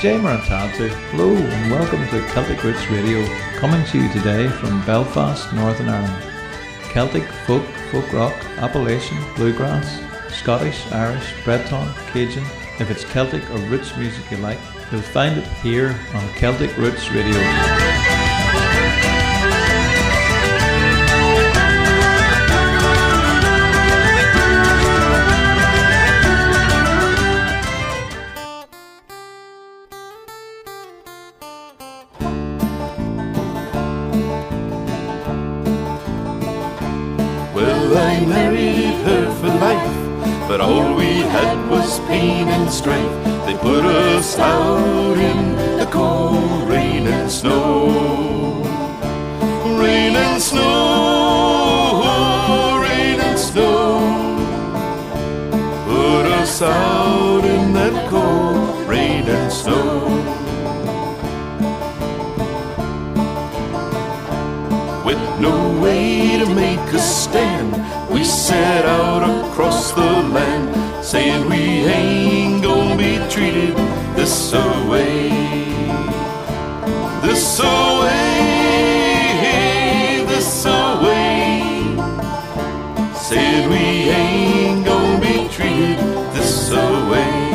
Jay Marantatu. Hello and welcome to Celtic Roots Radio, coming to you today from Belfast, Northern Ireland. Celtic, folk, folk rock, Appalachian, bluegrass, Scottish, Irish, Breton, Cajun. If it's Celtic or roots music you like, you'll find it here on Celtic Roots Radio. I married her for life, but all we had was pain and strife. They put us out in the cold rain and snow. Rain and snow, rain and snow. Put us out in that cold rain and snow. With no way to make us stand, we set out across the land, saying we ain't gonna be treated this away. This away, this away. Said we ain't gonna be treated this away.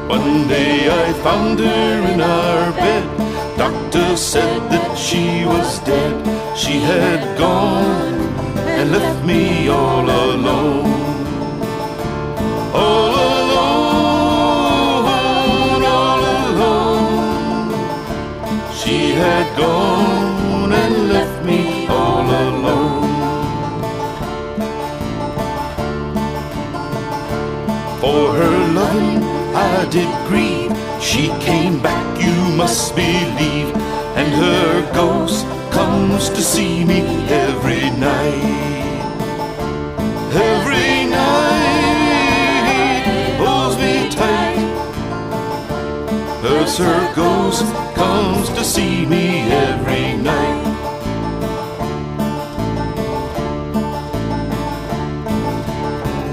One day I found her in our bed. Doctor said that she was dead. She had gone and left me all alone. All alone, all alone. She had gone and left me all alone. For her loving I did grieve. She came back, you must believe, and her ghost comes to see me every night. Every night, holds me tight. Cause her ghost comes to see me every night.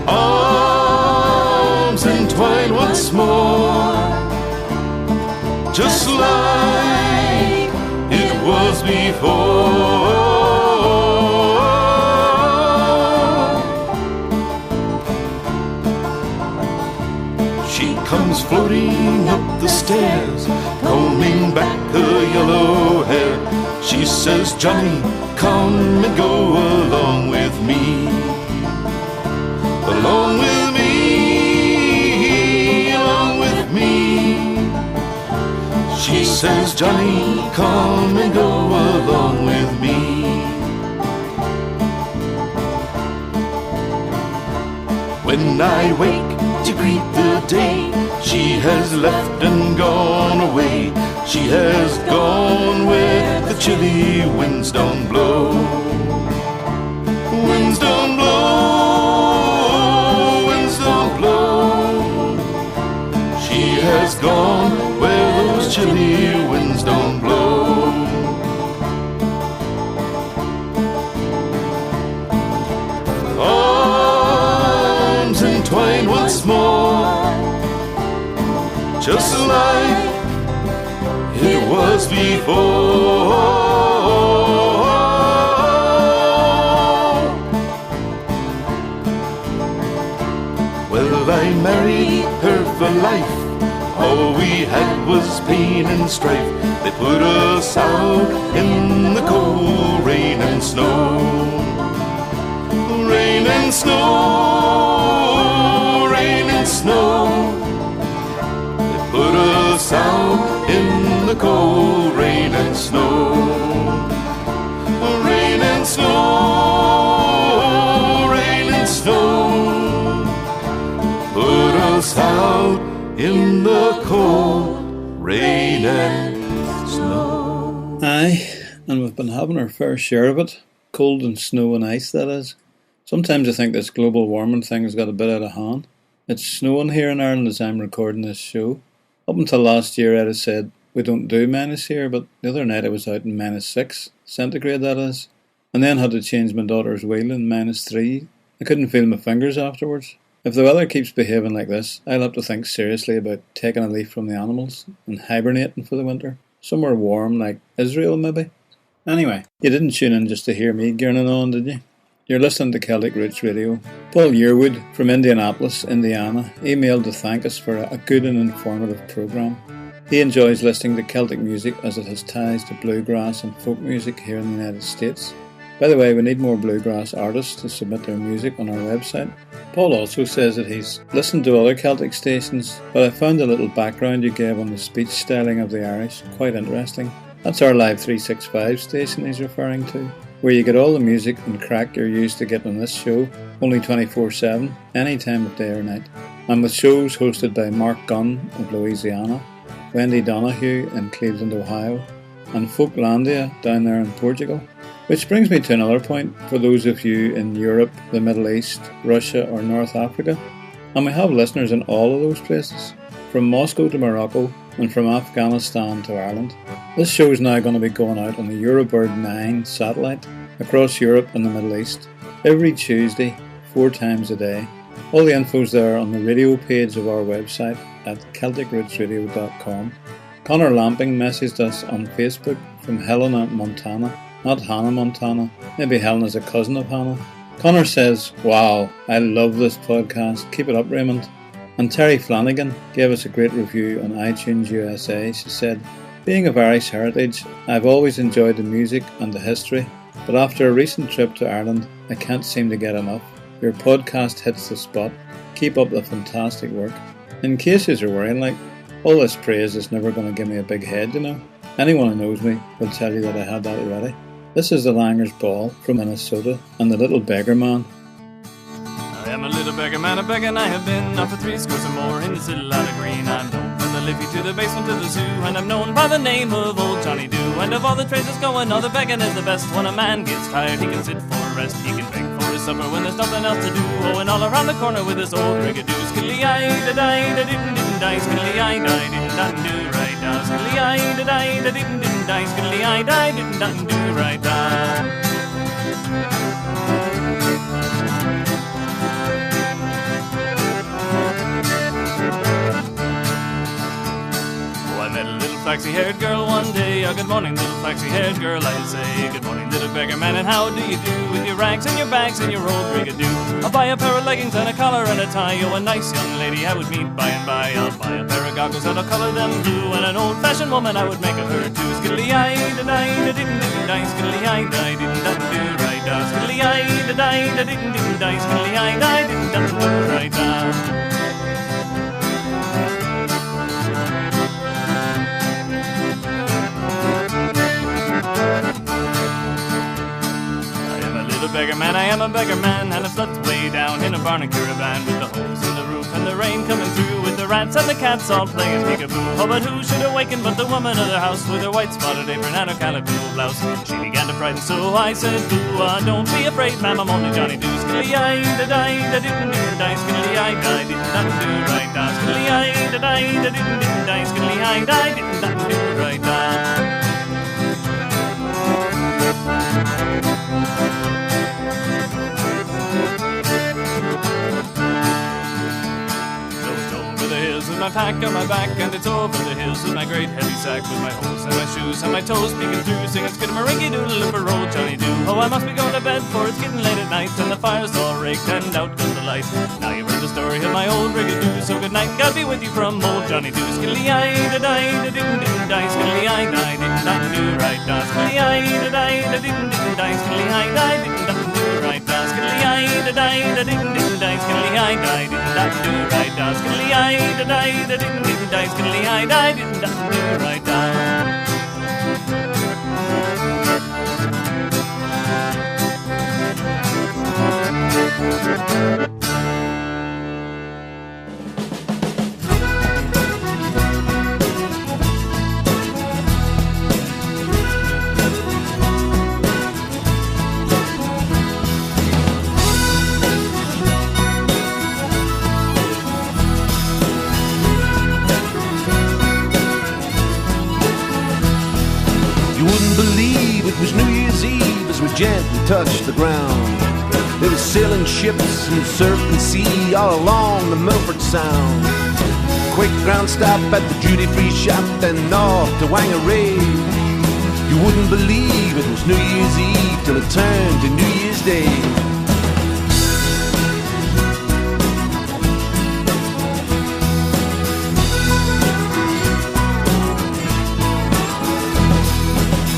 Arms entwined once more, just like it was before. She comes floating up the stairs, combing back her yellow hair. She says, Johnny, come and go along with me. Along with me, along with me. She says, Johnny, come and go along with me. When I wake to greet the day, she has left and gone away. She has gone where the chilly winds don't blow. Winds don't blow, winds don't blow. She has gone where those chilly winds don't blow. Arms entwined once more, just like it was before. Well, I married her for life. All we had was pain and strife. They put us out in the cold rain and snow. Rain and snow, rain and snow. They put us out in the cold rain and snow. Rain and snow, rain and snow. Put us out in the cold rain and snow. Aye, and we've been having our fair share of it. Cold and snow and ice, that is. Sometimes I think this global warming thing has got a bit out of hand. It's snowing here in Ireland as I'm recording this show. Up until last year I'd have said we don't do minus here, but the other night I was out in -6 centigrade, that is. And then had to change my daughter's wheel in -3. I couldn't feel my fingers afterwards. If the weather keeps behaving like this, I'll have to think seriously about taking a leaf from the animals and hibernating for the winter. Somewhere warm like Israel, maybe. Anyway, you didn't tune in just to hear me gurning on, did you? You're listening to Celtic Roots Radio. Paul Yearwood from Indianapolis, Indiana, emailed to thank us for a good and informative programme. He enjoys listening to Celtic music as it has ties to bluegrass and folk music here in the United States. By the way, we need more bluegrass artists to submit their music on our website. Paul also says that he's listened to other Celtic stations, but I found the little background you gave on the speech styling of the Irish quite interesting. That's our Live 365 station he's referring to, where you get all the music and crack you're used to getting on this show, only 24/7, any time of day or night. And with shows hosted by Mark Gunn of Louisiana, Wendy Donahue in Cleveland, Ohio, and Folklandia down there in Portugal. Which brings me to another point for those of you in Europe, the Middle East, Russia or North Africa. And we have listeners in all of those places, from Moscow to Morocco and from Afghanistan to Ireland. This show is now going to be going out on the Eurobird 9 satellite across Europe and the Middle East every Tuesday, 4 times a day. All the info's there on the radio page of our website at celticrootsradio.com. Connor Lamping messaged us on Facebook from Helena, Montana. Not Hannah, Montana. Maybe Helena's a cousin of Hannah. Connor says, "Wow, I love this podcast. Keep it up, Raymond." And Terry Flanagan gave us a great review on iTunes USA. She said, "Being of Irish heritage, I've always enjoyed the music and the history, but after a recent trip to Ireland, I can't seem to get enough. Your podcast hits the spot. Keep up the fantastic work." In case you're worrying, all this praise is never going to give me a big head, you know. Anyone who knows me will tell you that I had that already. This is the Langer's Ball from Minnesota and the Little Beggarman. I am a little beggar man, a beggar, and I have been up for 3 scores or more in this little lot of green. I'm known from the Liffey to the basement to the zoo, and I'm known by the name of Old Johnny Doo. And of all the trades that's going, all the begging is the best. When a man gets tired, he can sit for a rest. He can beg for his supper when there's nothing else to do. Oh, and all around the corner with this old rigadoo. Skilly-I-da-di-da-didn't-didn't-di, skilly-I-di-didn't-didn't-do-right-da. Skilly-I-da-di-da-didn't-didn't-di, skilly-I-di-didn't-do-right-da. Flaxy-haired girl one day, oh, good morning, little flaxy-haired girl, I say. Good morning, little beggar man, and how do you do? With your rags and your bags and your old rigadoo. I'll buy a pair of leggings and a collar and a tie. Oh, a nice young lady I would meet by and by. I'll buy a pair of goggles and I'll color them blue. And an old-fashioned woman I would make of her too. Skilly-I-da-di-da-didn't-didn't-di, skilly-I-di-didn't-di-do-right-da. Skilly-I-da-di-da-didn't-di, skilly-I-di-didn't-do-right-da. Beggar man, I am a beggar man, and I slept way down in a barn and caravan with the holes in the roof and the rain coming through, with the rats and the cats all playing peekaboo. Oh, but who should awaken but the woman of the house with her white spotted apron and her calico blouse? She began to frighten, so I said, "Boo, don't be afraid, ma'am, I'm only Johnny Doo." Skilly-I-da-di-da-didn't-do-right, skilly-I-di-da-didn't-do-right-da, skilly-I-da-di-da-didn't-do-right, skilly-I-di-da-didn't-do-right-da. My pack on my back, and it's over the hills with my great heavy sack, with my holes in my shoes and my toes peeking through, singing skidamaringy-doodle for old Johnny Doo. Oh, I must be going to bed, for it's getting late at night, and the fire's all raked, and out goes the light. Now you've heard the story of my old rigadoo, so good night, God be with you from old Johnny Doo. Skilly-I-da-di-da-didn't-didn't-di, skilly-I-di-didn't-di-do-right-da, skilly-I-da-di-da-didn't-di, skilly-I-di-didn't-do-right-da, skilly-I-da-di-da-didn't-di, skilly-I-di-didn't-do-right-da, skilly-I-da-di-da-didn't-di, skilly-I-di-didn't-do-right-da. You wouldn't believe it was New Year's Eve as we gently touched the ground. There was sailing ships in the surfing sea all along the Milford Sound. Quick ground stop at the duty-free shop, then north to Wangaree. You wouldn't believe it was New Year's Eve till it turned to New Year's Day.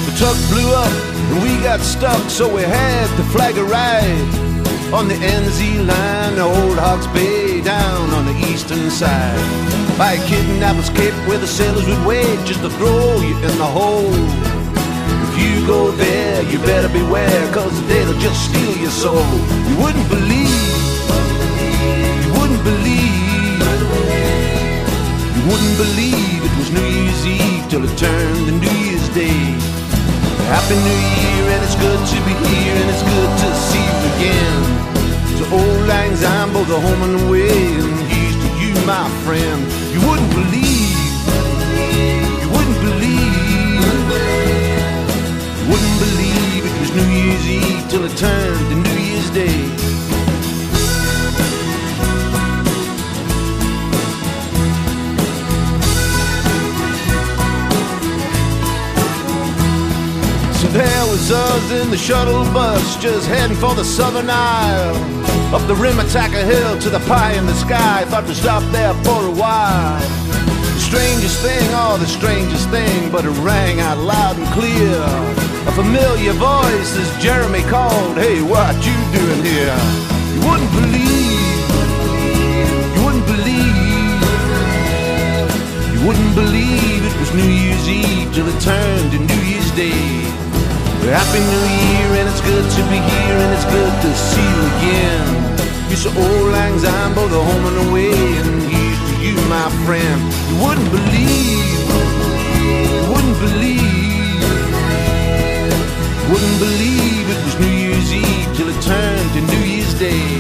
The truck blew up and we got stuck, so we had to flag a ride on the NZ line, the Old Hawks Bay, down on the eastern side. By a kidnapper's cape where the sailors would wait just to throw you in the hole. If you go there, you better beware, cause they'll just steal your soul. You wouldn't believe, you wouldn't believe, you wouldn't believe it was New Year's Eve till it turned to New Year's Day. Happy New Year, and it's good to be here, and it's good to see you again. So old Lang Syne, both are home and away, and here's to you, my friend. You wouldn't believe, you wouldn't believe, you wouldn't believe it was New Year's Eve till it turned to New Year's Day. There was us in the shuttle bus, just heading for the Southern Isle. Up the Rimataca Hill to the pie in the sky, thought to stop there for a while. The strangest thing, oh the strangest thing, but it rang out loud and clear. A familiar voice as Jeremy called, hey, what you doing here? You wouldn't believe, you wouldn't believe, you wouldn't believe it was New Year's Eve till it turned to New Year's Day. Happy New Year, and it's good to be here, and it's good to see you again. You're so old Lang Syne, both are home and away, and here's to you, my friend. You wouldn't believe, you wouldn't believe, you wouldn't believe it was New Year's Eve till it turned to New Year's Day.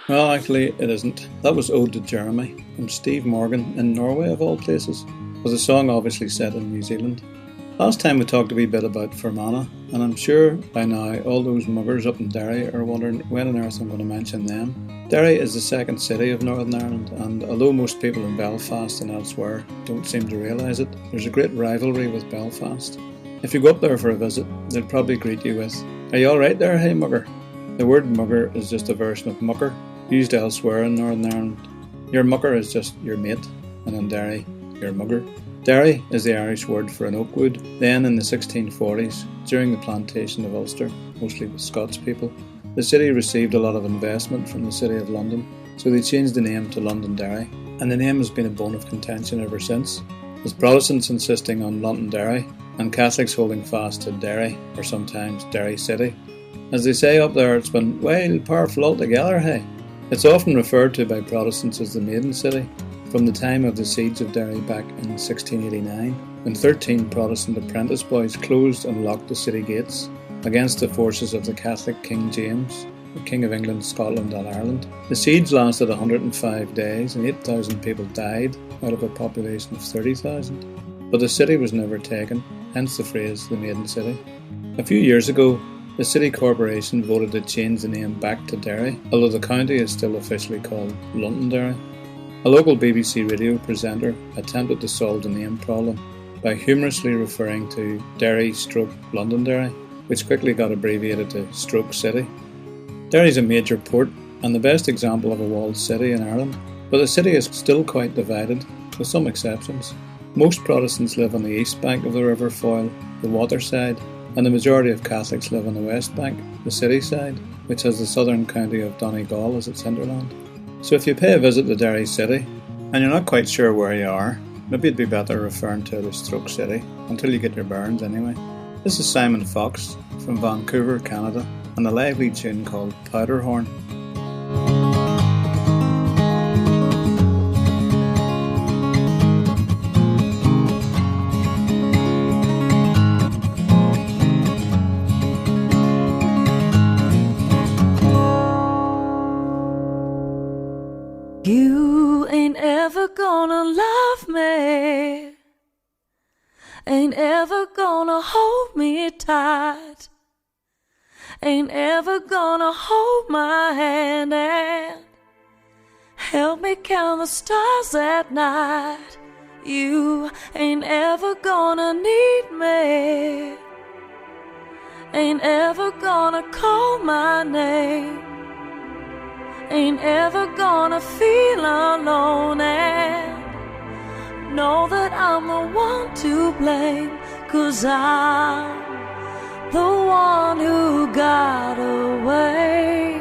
Well, actually, it isn't. That was Ode to Jeremy from Steve Morgan in Norway, of all places. Was a song obviously set in New Zealand. Last time we talked a wee bit about Fermanagh, and I'm sure by now all those muggers up in Derry are wondering when on earth I'm going to mention them. Derry is the second city of Northern Ireland, and although most people in Belfast and elsewhere don't seem to realise it, there's a great rivalry with Belfast. If you go up there for a visit, they'll probably greet you with, "Are you alright there, hey mugger?" The word mugger is just a version of mucker, used elsewhere in Northern Ireland. Your mucker is just your mate, and in Derry, your mugger. Derry is the Irish word for an oak wood. Then in the 1640s, during the plantation of Ulster, mostly with Scots people, the city received a lot of investment from the City of London, so they changed the name to Londonderry, and the name has been a bone of contention ever since, with Protestants insisting on Londonderry and Catholics holding fast to Derry, or sometimes Derry City. As they say up there, it's been wild, powerful altogether, hey. It's often referred to by Protestants as the Maiden City, from the time of the siege of Derry back in 1689, when 13 Protestant apprentice boys closed and locked the city gates against the forces of the Catholic King James, the King of England, Scotland and Ireland. The siege lasted 105 days and 8,000 people died out of a population of 30,000. But the city was never taken, hence the phrase the Maiden City. A few years ago, the City Corporation voted to change the name back to Derry, although the county is still officially called Londonderry. A local BBC radio presenter attempted to solve the name problem by humorously referring to Derry/Londonderry, which quickly got abbreviated to Stroke City. Derry is a major port and the best example of a walled city in Ireland, but the city is still quite divided, with some exceptions. Most Protestants live on the east bank of the River Foyle, the water side, and the majority of Catholics live on the west bank, the city side, which has the southern county of Donegal as its hinterland. So if you pay a visit to Derry City, and you're not quite sure where you are, Maybe it'd be better referring to it as Stroke City, until you get your bearings anyway. This is Simon Fox from Vancouver, Canada, and a lively tune called Powderhorn. You ain't ever gonna love me, ain't ever gonna hold me tight, ain't ever gonna hold my hand and help me count the stars at night. You ain't ever gonna need me, ain't ever gonna call my name, ain't ever gonna feel alone and know that I'm the one to blame, 'cause I'm the one who got away,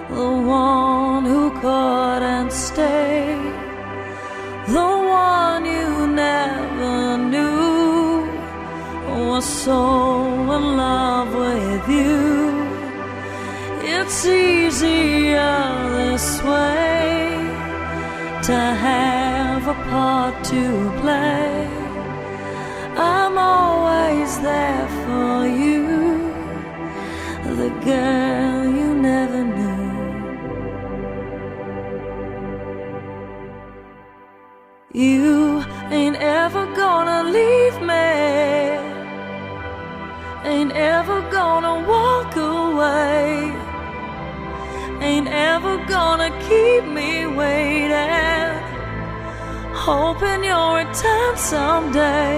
the one who couldn't stay, the one you never knew was so in love with you. It's easier this way to have a part to play. I'm always there for you, the girl you never knew. You ain't ever gonna leave me, ain't ever gonna walk away, ain't ever gonna keep me waiting, hoping you'll return someday.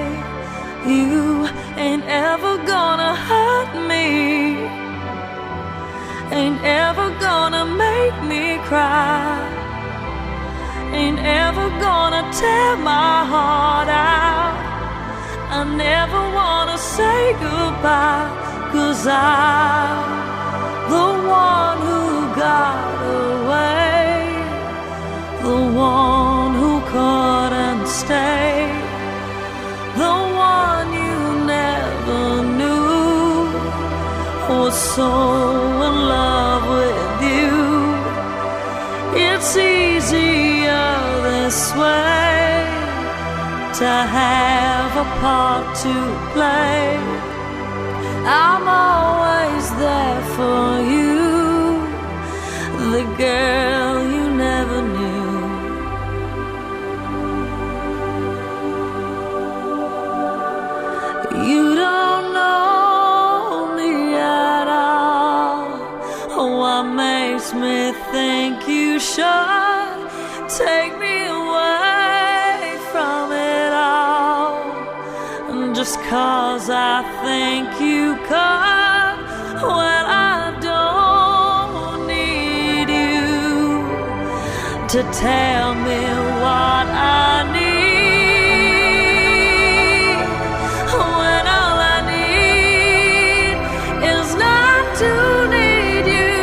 You ain't ever gonna hurt me, ain't ever gonna make me cry, ain't ever gonna tear my heart out. I never wanna say goodbye, 'cause I'm the one who got away, the one who couldn't stay, the one you never knew was so in love with you. It's easier this way to have a part to play. I'm always there for you, the girl you never knew. You don't know me at all. What makes me think you should take me away from it all? Just 'cause I think you could, when I don't need you to tell me what I need, when all I need is not to need you,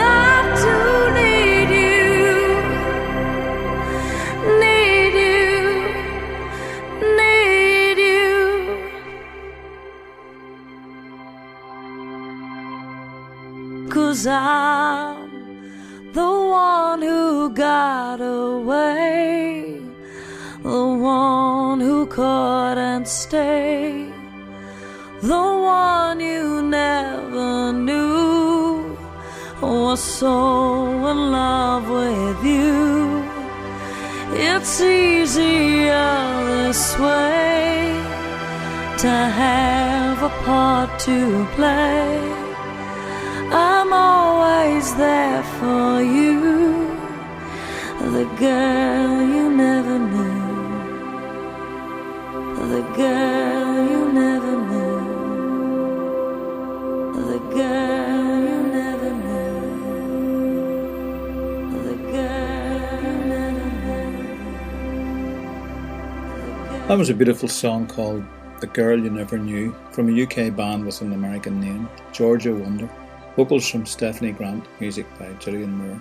not to need you, need you, need you. 'Cause I'm the one who got away, the one who couldn't stay, the one you never knew was so in love with you. It's easier this way to have a part to play. I'm always there for you, the girl you never knew, the girl you never knew, the girl you never knew, the girl you never knew. That was a beautiful song called The Girl You Never Knew from a UK band with an American name, Georgia Wonder. Vocals from Stephanie Grant, music by Gillian Moore.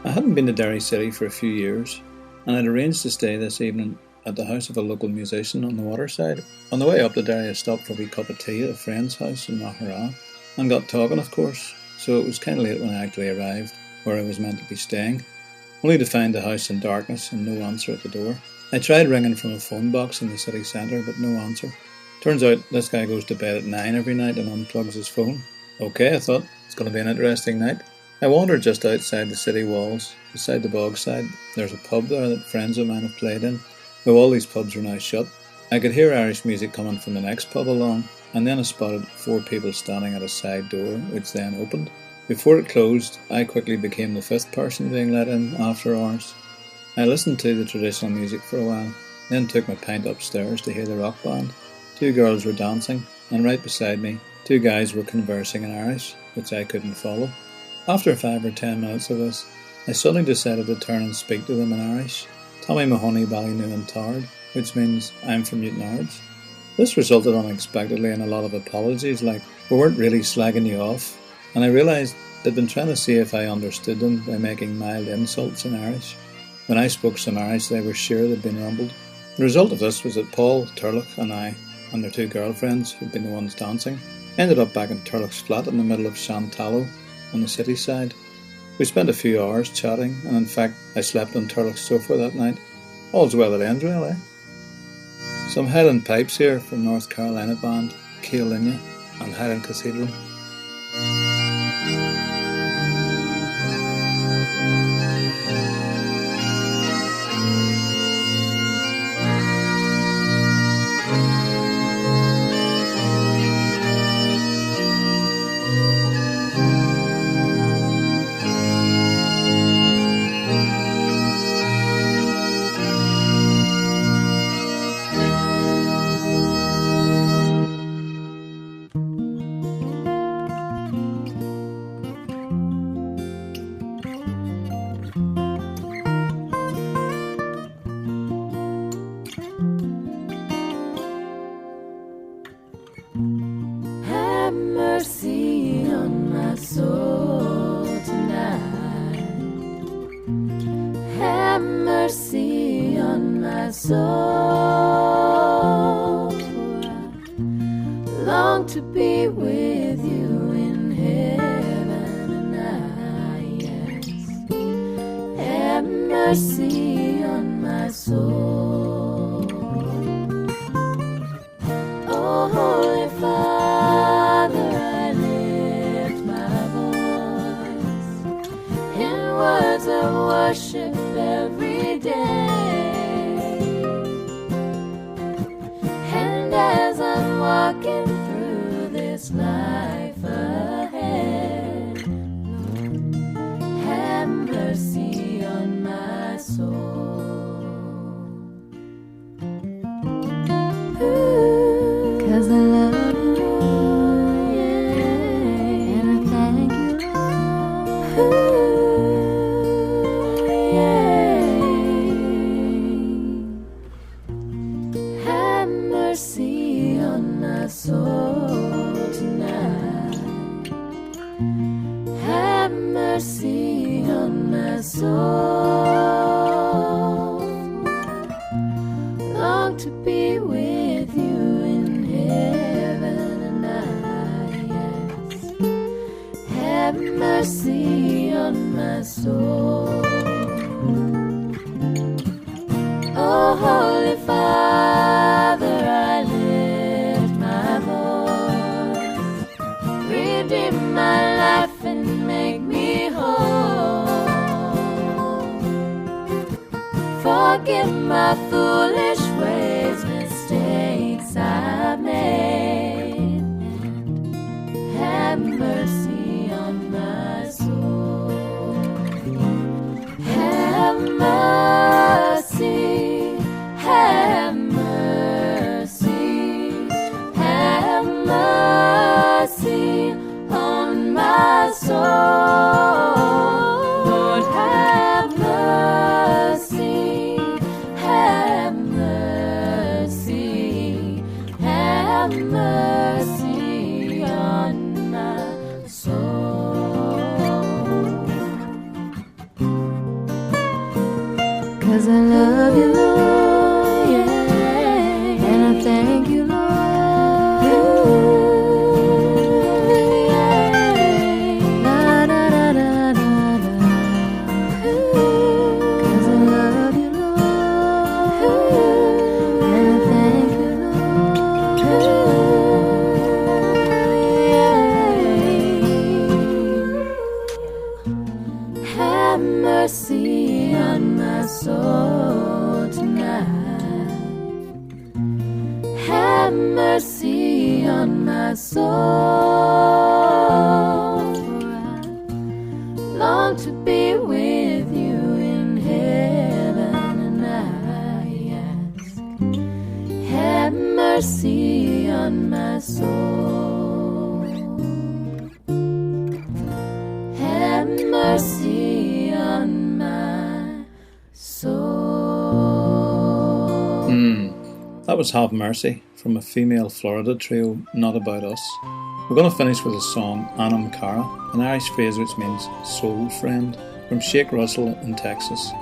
I hadn't been to Derry City for a few years, and I'd arranged to stay this evening at the house of a local musician on the waterside. On the way up the Derry I stopped for a wee cup of tea at a friend's house in Mahara, and got talking of course, so it was kind of late when I actually arrived where I was meant to be staying, only to find the house in darkness and no answer at the door. I tried ringing from a phone box in the city centre, but no answer. Turns out this guy goes to bed at 9 every night and unplugs his phone. Okay, I thought, it's going to be an interesting night. I wandered just outside the city walls, beside the bogside. There's a pub there that friends of mine have played in, though all these pubs are now shut. I could hear Irish music coming from the next pub along, and then I spotted 4 people standing at a side door, which then opened. Before it closed, I quickly became the 5th person being let in after hours. I listened to the traditional music for a while, then took my pint upstairs to hear the rock band. 2 girls were dancing, and right beside me, 2 guys were conversing in Irish, which I couldn't follow. After 5 or 10 minutes of this, I suddenly decided to turn and speak to them in Irish. Tommy Mahoney Ballynew Tard, which means I'm from Newton Ards. This resulted unexpectedly in a lot of apologies, like we weren't really slagging you off, and I realised they'd been trying to see if I understood them by making mild insults in Irish. When I spoke some Irish, they were sure they'd been rumbled. The result of this was that Paul, Turlough and I, and their 2 girlfriends, who'd been the ones dancing, ended up back in Turlough's flat in the middle of Shantallow on the city side. We spent a few hours chatting, and in fact I slept on Turlough's sofa that night. All's well that ends well, eh? Some Highland pipes here from North Carolina band Ceol and Highland Cathedral. 'Cause I love you, Lord, yeah, and I thank you, Lord, yeah, la da da da da da. 'Cause I love you, Lord, and I thank you, Lord, yeah. Have mercy on my soul tonight. Have mercy on my soul. For I long to be with you in heaven, and I ask, have mercy on my soul. Have mercy on my soul. That was Have Mercy from a female Florida trio, Not About Us. We're going to finish with a song, Anam, Cara, an Irish phrase which means soul friend, from Shake Russell in Texas.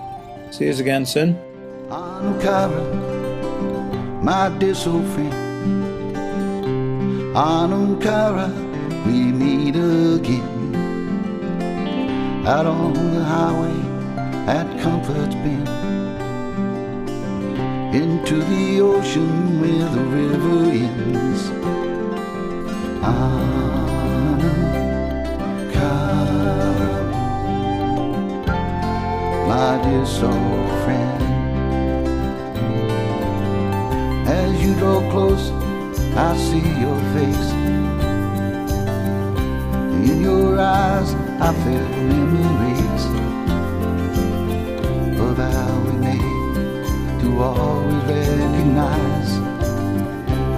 See you again soon. Anam, Cara, my dear soul friend. Anam, Cara, we meet again out on the highway at Comfort's Bend, into the ocean where the river ends. Anam, Cara, my dear soul friend. As you draw close, I see your face. In your eyes, I feel memories of how we made to always recognize.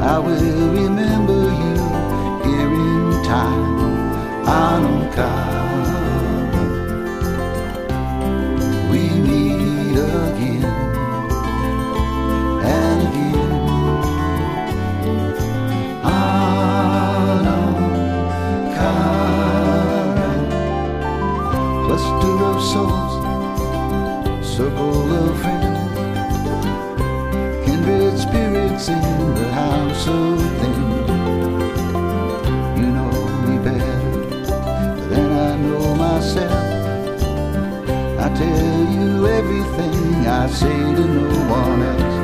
I will remember you here in time. Anam, Cara, we meet again and again. Anam, Cara, cluster of souls, circle of friends, kindred spirits in the house of things. You know me better than I know myself. I tell you everything I say to no one else.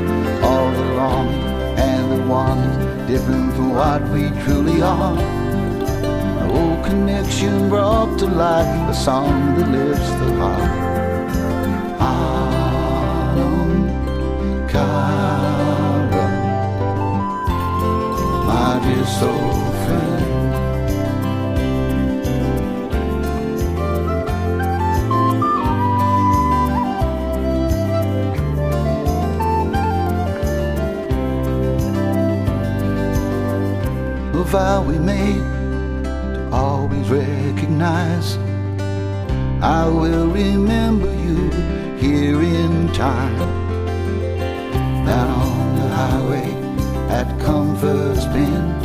All the longing and the wanting, different from what we truly are. An old connection brought to life, a song that lifts the heart. Anam, Cara, my dear soul friend. A vow we made to always recognize. I will remember you here in time. Down on the highway at Comfort's Bend,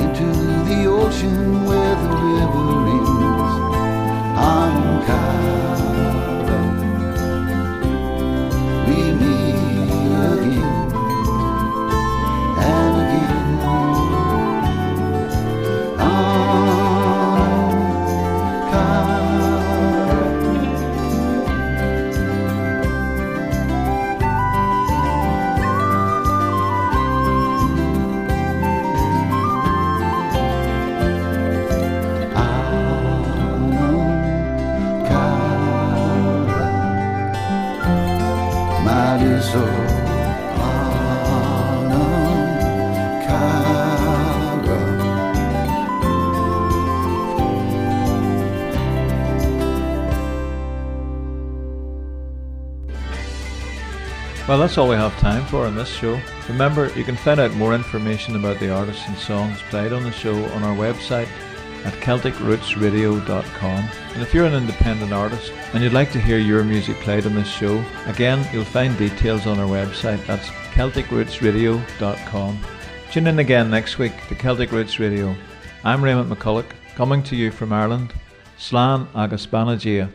into the ocean where the river ends. Anam, Cara, we meet again and again. Anam, Cara. So Anam, Cara. Well, that's all we have time for on this show. Remember, you can find out more information about the artists and songs played on the show on our website at CelticRootsRadio.com. And if you're an independent artist and you'd like to hear your music played on this show, again, you'll find details on our website. That's CelticRootsRadio.com. Tune in again next week to Celtic Roots Radio. I'm Raymond McCullough, coming to you from Ireland. Slán agus Banagia.